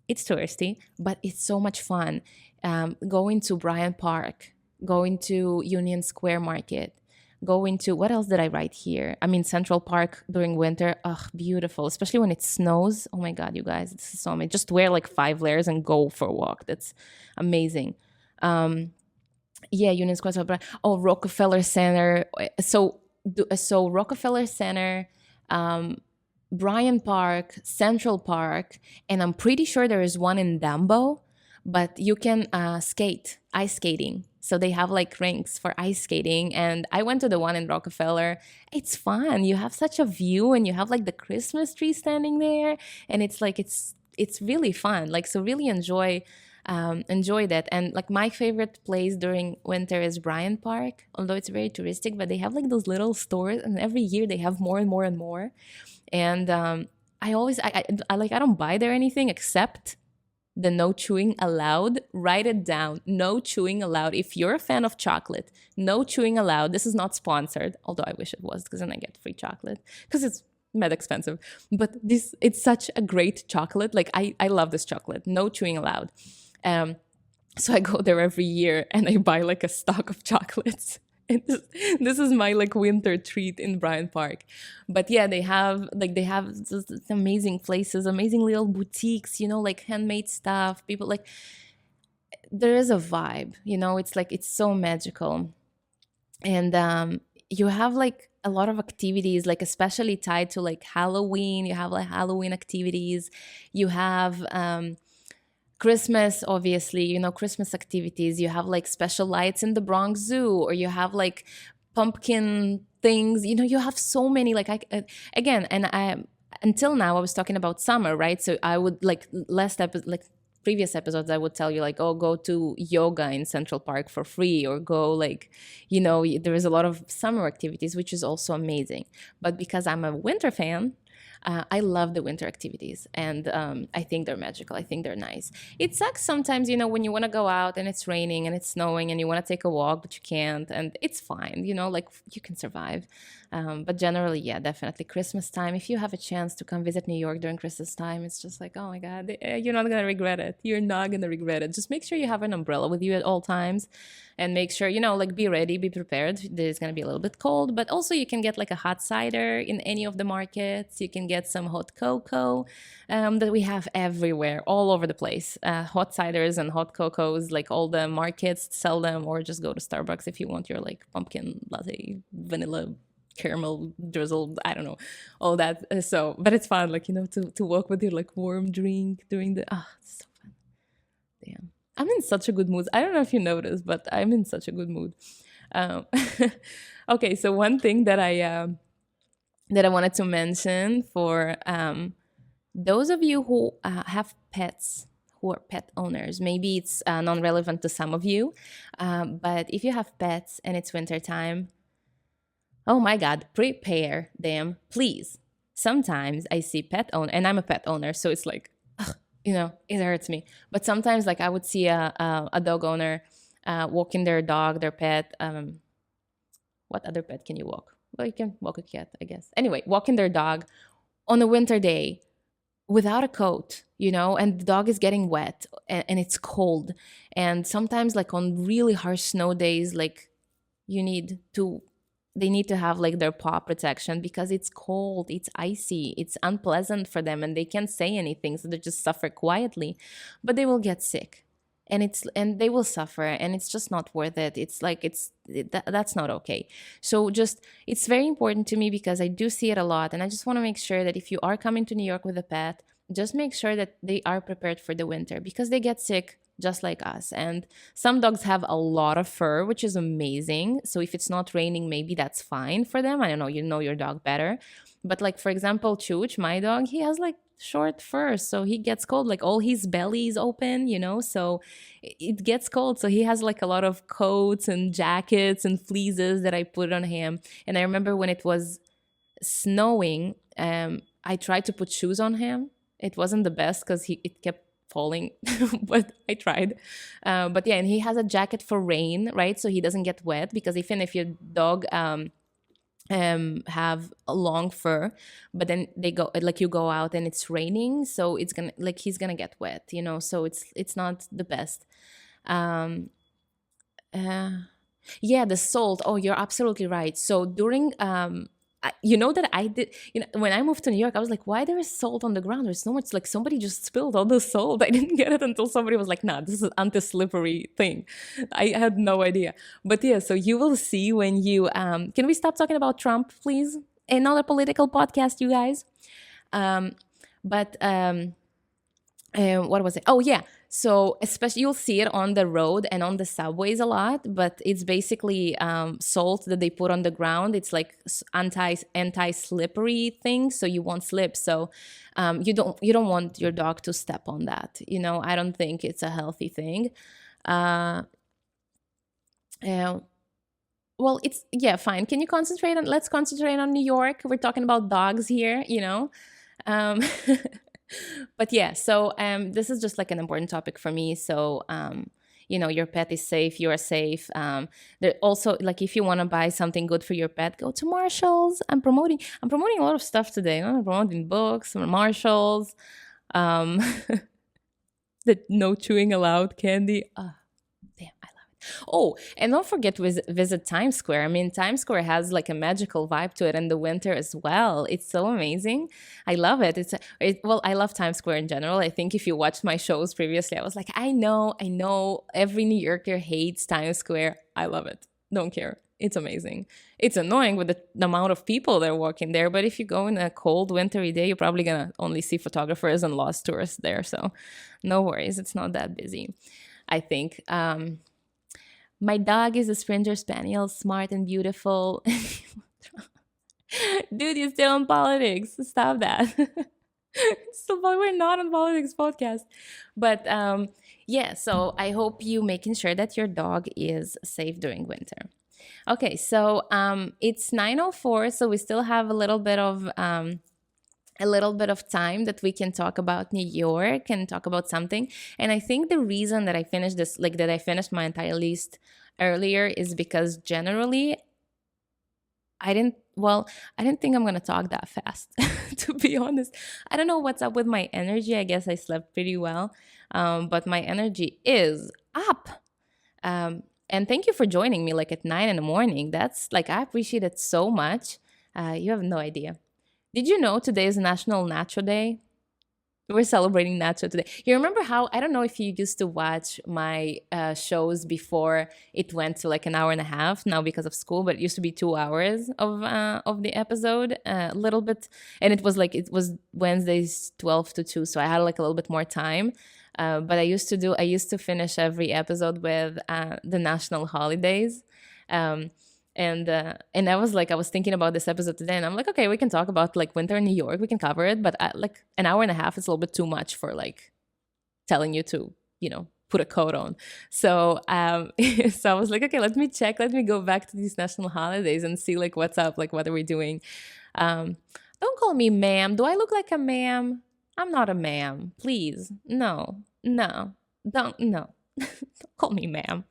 it's touristy, but it's so much fun. Going to Bryant Park, going to Union Square Market, going to, what else did I write here? I mean, Central Park during winter. Ugh, beautiful, especially when it snows. Oh my God, you guys, this is so amazing. Just wear like 5 layers and go for a walk. That's amazing. Yeah, Union Square. Oh, Rockefeller Center. So Rockefeller Center, Bryant Park, Central Park, and I'm pretty sure there is one in Dumbo, but you can skate, ice skating. So they have like rinks for ice skating. And I went to the one in Rockefeller. It's fun. You have such a view, and you have like the Christmas tree standing there. And it's like, it's really fun. Like, so really enjoy that. And like my favorite place during winter is Bryant Park, although it's very touristic, but they have like those little stores, and every year they have more and more and more. And I don't buy there anything except the no chewing allowed. Write it down. No chewing allowed. If you're a fan of chocolate, no chewing allowed. This is not sponsored, although I wish it was, because then I get free chocolate because it's mad expensive. But this, it's such a great chocolate. Like I love this chocolate. No chewing allowed. Um, so I go there every year and I buy like a stock of chocolates. And this is my like winter treat in Bryant Park. But yeah, they have just amazing places, amazing little boutiques, like handmade stuff. People like, there is a vibe, it's like it's so magical. And you have like a lot of activities, like especially tied to like Halloween. You have like Halloween activities. You have Christmas, obviously, Christmas activities. You have like special lights in the Bronx Zoo, or you have like pumpkin things. You have so many. Like again, and I until now I was talking about summer, right? So I would like previous episodes, I would tell you like, oh, go to yoga in Central Park for free, or go like, there is a lot of summer activities, which is also amazing. But because I'm a winter fan, I love the winter activities, and I think they're magical. I think they're nice. It sucks sometimes, when you want to go out and it's raining and it's snowing and you want to take a walk, but you can't, and it's fine, like you can survive. But generally, yeah, definitely Christmas time. If you have a chance to come visit New York during Christmas time, it's just like, oh my God, you're not going to regret it. You're not going to regret it. Just make sure you have an umbrella with you at all times, and make sure, like be ready, be prepared. There's going to be a little bit cold, but also you can get like a hot cider in any of the markets. You can get some hot cocoa that we have everywhere, all over the place. Hot ciders and hot cocos, like all the markets sell them, or just go to Starbucks if you want your like pumpkin latte, vanilla caramel drizzle, I don't know, all that. So, but it's fun, like, to walk with your like warm drink during the, it's so fun. Damn. I'm in such a good mood. I don't know if you noticed, but I'm in such a good mood. Um, okay, so one thing that I wanted to mention for those of you who have pets, who are pet owners, maybe it's non-relevant to some of you, but if you have pets and it's wintertime, oh my God, prepare them, please. Sometimes I see pet owner, and I'm a pet owner, so it's like, it hurts me. But sometimes, like, I would see a dog owner walking their dog, their pet. What other pet can you walk? Well, you can walk a cat, I guess. Anyway, walking their dog on a winter day without a coat, and the dog is getting wet, and it's cold. And sometimes, like, on really harsh snow days, like, they need to have like their paw protection, because it's cold, it's icy, it's unpleasant for them, and they can't say anything, so they just suffer quietly, but they will get sick, and they will suffer, and it's just not worth it. It's like that's not okay. So just, it's very important to me, because I do see it a lot, and I just want to make sure that if you are coming to New York with a pet, just make sure that they are prepared for the winter, because they get sick just like us. And some dogs have a lot of fur, which is amazing. So if it's not raining, maybe that's fine for them. I don't know, you know your dog better. But like, for example, Chooch, my dog, he has like short fur, so he gets cold, like all his belly is open, so it gets cold. So he has like a lot of coats and jackets and fleeces that I put on him. And I remember when it was snowing, I tried to put shoes on him. It wasn't the best, because it kept falling, but I tried. But yeah, and he has a jacket for rain, right? So he doesn't get wet, because even if your dog have a long fur, but then you go out and it's raining, so it's gonna, like, he's gonna get wet, so it's not the best. Yeah, the salt. Oh, you're absolutely right. So during that I did, when I moved to New York, I was like, why there is salt on the ground? There's so much, like somebody just spilled all the salt. I didn't get it until somebody was like, nah, this is anti-slippery thing. I had no idea. But yeah, so you will see when you, can we stop talking about Trump, please? Another political podcast, you guys. What was it? Oh yeah. So especially, you'll see it on the road and on the subways a lot, but it's basically salt that they put on the ground. It's like anti-slippery thing, so you won't slip. So you don't want your dog to step on that. I don't think it's a healthy thing. Well, it's, yeah, fine. Can you let's concentrate on New York. We're talking about dogs here, Um, But yeah, so this is just like an important topic for me. So your pet is safe, you are safe. There also, like, if you want to buy something good for your pet, go to Marshalls. I'm promoting a lot of stuff today. I'm promoting books, Marshalls, um the no chewing allowed candy. Damn, I love it. Oh, and don't forget to visit Times Square. I mean, Times Square has like a magical vibe to it in the winter as well. It's so amazing. I love it. Well, I love Times Square in general. I think if you watched my shows previously, I was like, I know, every New Yorker hates Times Square. I love it. Don't care. It's amazing. It's annoying with the amount of people that are walking there, but if you go in a cold, wintry day, you're probably gonna only see photographers and lost tourists there. So, no worries. It's not that busy, I think. My dog is a Springer Spaniel, smart and beautiful. Dude, you're still on politics. Stop that. So, but we're not on politics podcast. But yeah, so I hope you making sure that your dog is safe during winter. Okay, so it's 9:04, so we still have a little bit of time that we can talk about New York and talk about something. And I think the reason that I finished this, like that I finished my entire list earlier, is because generally I didn't think I'm going to talk that fast, to be honest. I don't know what's up with my energy. I guess I slept pretty well, but my energy is up. And thank you for joining me like at 9 in the morning. That's like, I appreciate it so much. You have no idea. Did you know today is National Nacho Day? We're celebrating nacho today. You remember how, I don't know if you used to watch my shows before it went to like an hour and a half now because of school, but it used to be 2 hours of the episode, a little bit. And it was Wednesdays 12 to 2. So I had like a little bit more time. But I used to finish every episode with the national holidays. And I was thinking about this episode today, and I'm like, okay, we can talk about like winter in New York, we can cover it, but like an hour and a half is a little bit too much for like telling you to put a coat on. So so I was like, okay, let me go back to these national holidays and see like what's up, like what are we doing. Don't call me ma'am. Do I look like a ma'am? I'm not a ma'am, please. No, don't call me ma'am.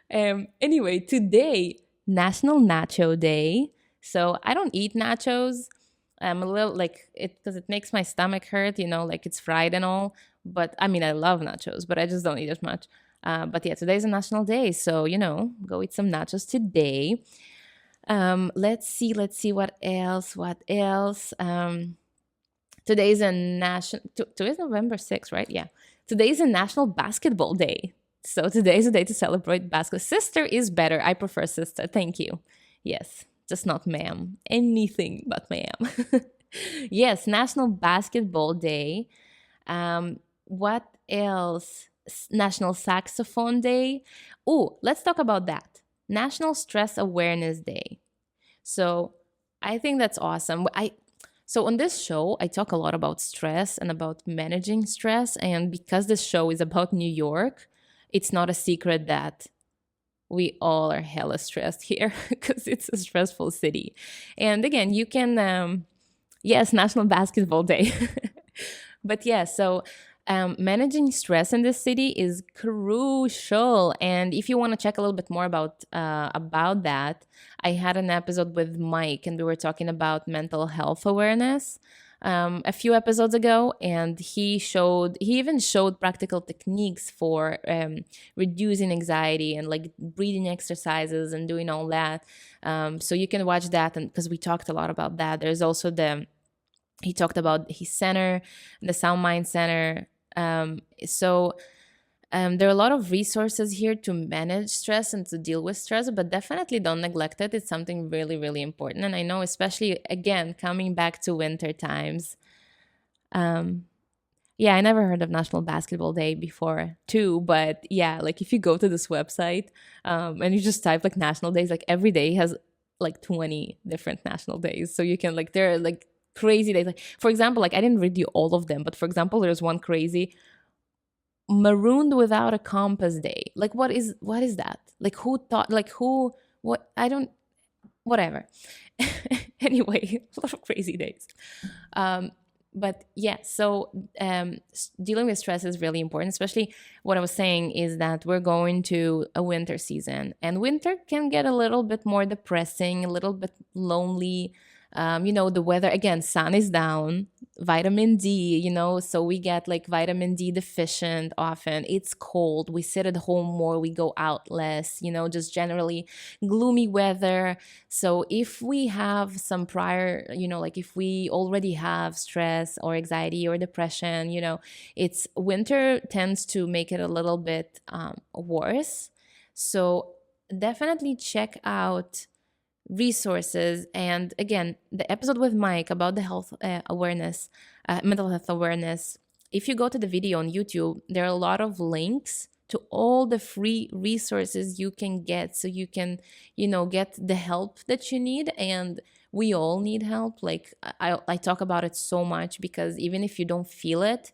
Anyway, today, National Nacho Day. So I don't eat nachos. I'm a little like it because it makes my stomach hurt, like it's fried and all. But I mean, I love nachos, but I just don't eat as much. But yeah, today's a national day. So, go eat some nachos today. Let's see what else. Today's a today's November 6th, right? Yeah. Today's a National Basketball Day. So today is a day to celebrate basketball. Sister is better. I prefer sister. Thank you. Yes, just not ma'am. Anything but ma'am. Yes, National Basketball Day. What else? National Saxophone Day. Oh, let's talk about that. National Stress Awareness Day. So I think that's awesome. So on this show, I talk a lot about stress and about managing stress. And because this show is about New York, it's not a secret that we all are hella stressed here because it's a stressful city. And again, you can, yes, National Basketball Day. But yeah, so managing stress in this city is crucial. And if you want to check a little bit more about that, I had an episode with Mike and we were talking about mental health awareness a few episodes ago, and he even showed practical techniques for reducing anxiety and like breathing exercises and doing all that. So you can watch that, and because we talked a lot about that. There's also he talked about his center, the Sound Mind Center. There are a lot of resources here to manage stress and to deal with stress, but definitely don't neglect it. It's something really, really important. And I know, especially, again, coming back to winter times. Yeah, I never heard of National Basketball Day before too, but yeah, like if you go to this website and you just type like national days, like every day has like 20 different national days. So you can like, there are like crazy days. Like, for example, like I didn't read you all of them, but for example, there's one crazy Marooned Without a Compass Day. Like what is that? Like what I don't whatever. Anyway, a lot of crazy days. But yeah, so dealing with stress is really important. Especially what I was saying is that we're going to a winter season, and winter can get a little bit more depressing, a little bit lonely. The weather, again, sun is down, vitamin D, so we get like vitamin D deficient often. It's cold, we sit at home more, we go out less, just generally gloomy weather. So if we have some prior, like if we already have stress or anxiety or depression, it's winter tends to make it a little bit worse. So definitely check out resources. And again, the episode with Mike about the health awareness, mental health awareness, if you go to the video on YouTube, there are a lot of links to all the free resources you can get, so you can get the help that you need. And we all need help. Like I talk about it so much, because even if you don't feel it,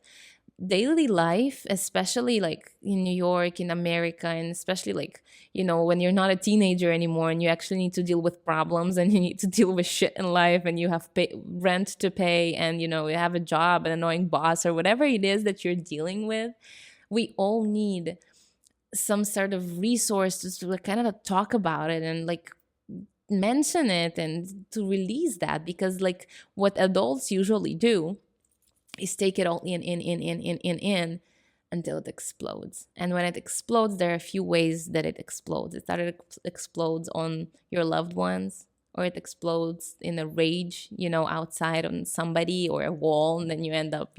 daily life, especially like in New York, in America, and especially like, when you're not a teenager anymore and you actually need to deal with problems and you need to deal with shit in life, and you have rent to pay, and you have a job, an annoying boss, or whatever it is that you're dealing with, we all need some sort of resources to like, kind of talk about it and like mention it and to release that. Because like what adults usually do is take it all in until it explodes. And when it explodes, there are a few ways that it explodes. It either explodes on your loved ones, or it explodes in a rage, outside on somebody or a wall, and then you end up,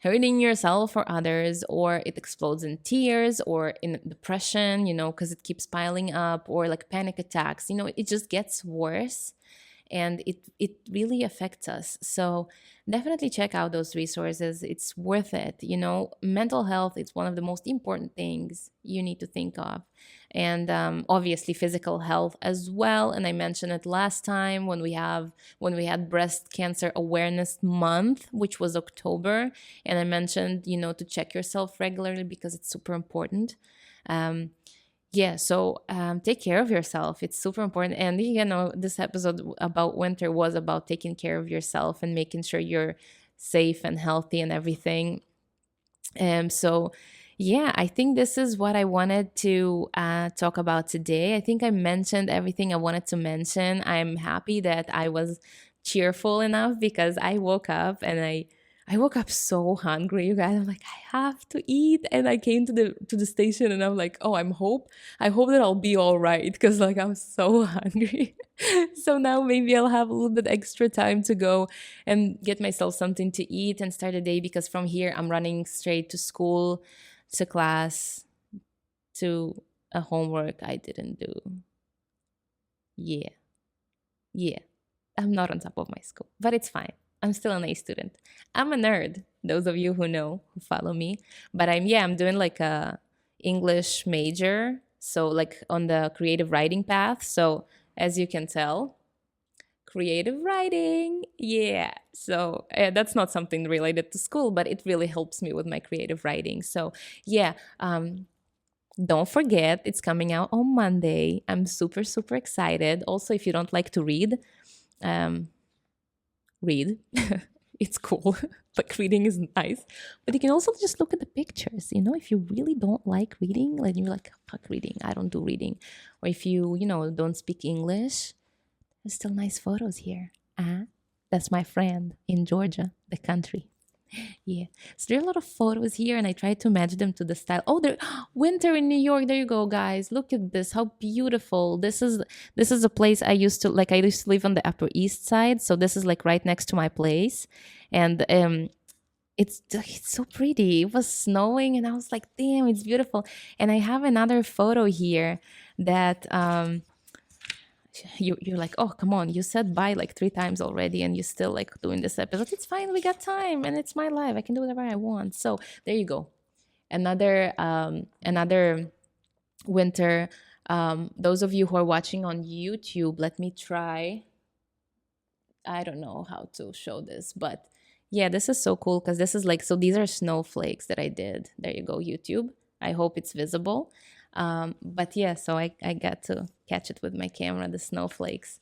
hurting yourself or others, or it explodes in tears or in depression, because it keeps piling up, or like panic attacks. It just gets worse, and it really affects us. So definitely check out those resources. It's worth it. Mental health is one of the most important things you need to think of. And obviously physical health as well. And I mentioned it last time when we had breast cancer awareness month, which was October. And I mentioned, to check yourself regularly, because it's super important. Yeah, so take care of yourself. It's super important. And this episode about winter was about taking care of yourself and making sure you're safe and healthy and everything. So yeah, I think this is what I wanted to talk about today. I think I mentioned everything I wanted to mention. I'm happy that I was cheerful enough, because I woke up and I woke up so hungry, you guys. I'm like, I have to eat. And I came to the station, and I'm like, oh, I hope that I'll be all right, because like I'm so hungry. So now maybe I'll have a little bit extra time to go and get myself something to eat and start the day, because from here I'm running straight to school, to class, to a homework I didn't do. Yeah. Yeah. I'm not on top of my school, but it's fine. I'm still an A student. I'm a nerd. Those of you who know, who follow me. But I'm doing like a English major, so like on the creative writing path. So as you can tell, creative writing, yeah. So that's not something related to school, but it really helps me with my creative writing. So yeah, don't forget, it's coming out on Monday. I'm super, super excited. Also, if you don't like to read, um, read. It's cool. Like reading is nice. But you can also just look at the pictures. If you really don't like reading, like you're like, fuck reading, I don't do reading. Or if you, don't speak English, there's still nice photos here. That's my friend in Georgia, the country. Yeah. So there are a lot of photos here, and I tried to match them to the style. Oh, there, winter in New York. There you go, guys. Look at this. How beautiful. This is a place I used to live on the Upper East Side. So this is like right next to my place. And it's so pretty. It was snowing, and I was like, damn, it's beautiful. And I have another photo here that you're like, oh, come on, you said bye like 3 times already, and you're still like doing this episode. It's fine, we got time, and it's my life, I can do whatever I want. So there you go, another winter. Those of you who are watching on YouTube, let me try. I don't know how to show this, but yeah, this is so cool, because this is like, so these are snowflakes that I did. There you go, YouTube. I hope it's visible. But yeah, so I got to catch it with my camera, the snowflakes.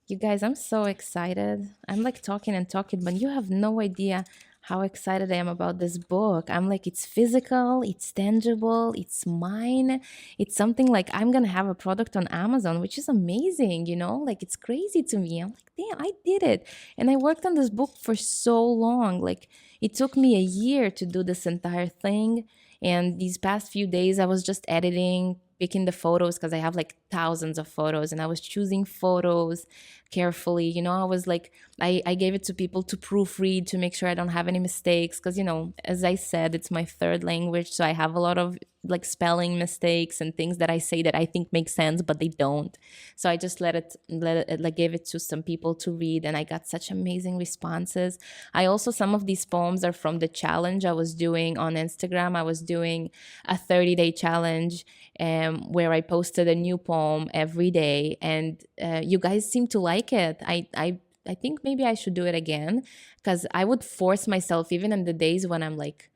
You guys, I'm so excited. I'm like talking and talking, but you have no idea how excited I am about this book. I'm like, it's physical, it's tangible, it's mine. It's something like I'm gonna have a product on Amazon, which is amazing, you know? Like, it's crazy to me. I'm like, damn, I did it. And I worked on this book for so long. Like, it took me a year to do this entire thing. And these past few days, I was just editing, picking the photos because I have like thousands of photos, and I was choosing photos carefully. You know, I was like, I gave it to people to proofread to make sure I don't have any mistakes. Because, you know, as I said, it's my third language. So I have a lot of like spelling mistakes and things that I say that I think make sense, but they don't. So I just let it, like, gave it to some people to read. And I got such amazing responses. I also, some of these poems are from the challenge I was doing on Instagram. I was doing a 30-day challenge where I posted a new poem every day, and you guys seem to like it. I think maybe I should do it again, because I would force myself even in the days when I'm like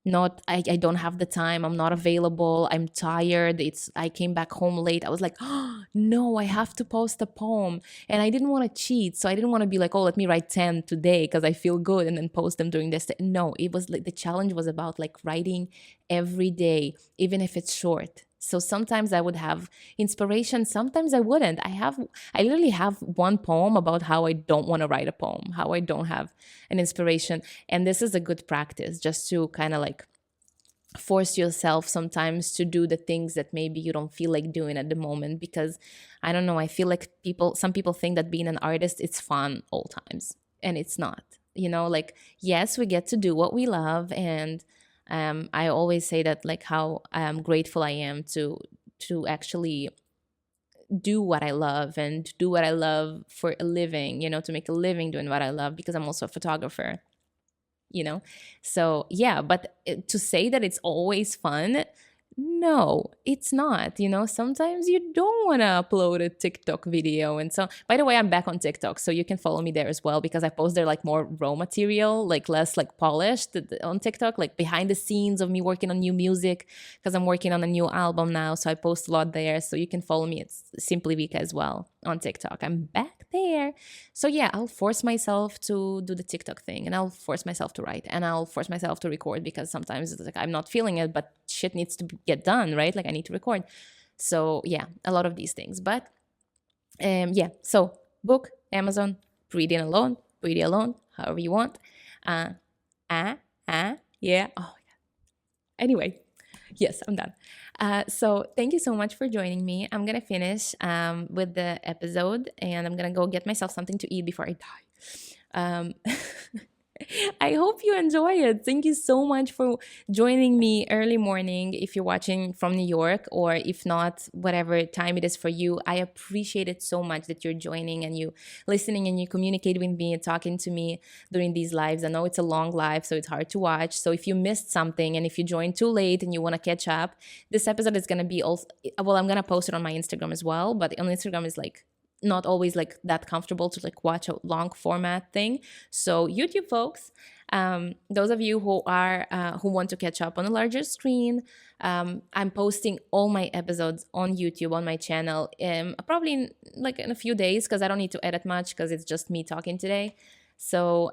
not I don't have the time, I'm not available, I'm tired, it's I came back home late. I was like, oh no, I have to post a poem. And I didn't want to cheat, so I didn't want to be like, oh, let me write 10 today because I feel good and then post them during this. No, it was like the challenge was about like writing every day, even if it's short. So sometimes I would have inspiration, sometimes I wouldn't. I literally have one poem about how I don't want to write a poem, how I don't have an inspiration. And this is a good practice, just to kind of like force yourself sometimes to do the things that maybe you don't feel like doing at the moment. Because I don't know, I feel like some people think that being an artist, it's fun all times, and it's not. You know, like, yes, we get to do what we love. And I always say that, like, how grateful I am to actually do what I love and do what I love for a living, you know, to make a living doing what I love, because I'm also a photographer, you know. So yeah, but to say that it's always fun, no, it's not. You know, sometimes you don't want to upload a TikTok video. And so, by the way, I'm back on TikTok, so you can follow me there as well, because I post there like more raw material, like less like polished on TikTok, like behind the scenes of me working on new music, because I'm working on a new album now. So I post a lot there. So you can follow me. It's Simply Vika as well on TikTok. I'm back there. So yeah, I'll force myself to do the TikTok thing, and I'll force myself to write, and I'll force myself to record, because sometimes it's like I'm not feeling it, but shit needs to get done, right? Like I need to record. So yeah, a lot of these things. But yeah, so book, Amazon, Pretty Alone, however you want. Uh, yeah. Oh, anyway, yes, I'm done. So thank you so much for joining me. I'm gonna finish with the episode, and I'm gonna go get myself something to eat before I die. Um, I hope you enjoy it. Thank you so much for joining me early morning if you're watching from New York, or if not, whatever time it is for you. I appreciate it so much that you're joining and you listening and you communicate with me and talking to me during these lives. I know it's a long live, so it's hard to watch. So if you missed something and if you joined too late and you want to catch up, this episode is going to be also, well, I'm going to post it on my Instagram as well, but on Instagram is like not always like that comfortable to like watch a long format thing. So YouTube folks, those of you who want to catch up on a larger screen, I'm posting all my episodes on YouTube on my channel, probably in a few days, because I don't need to edit much, because it's just me talking today. So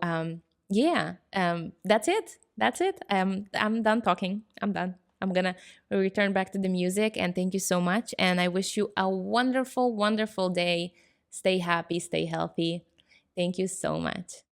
yeah, that's it. I'm done talking. I'm done. I'm gonna return back to the music, and thank you so much. And I wish you a wonderful, wonderful day. Stay happy, stay healthy. Thank you so much.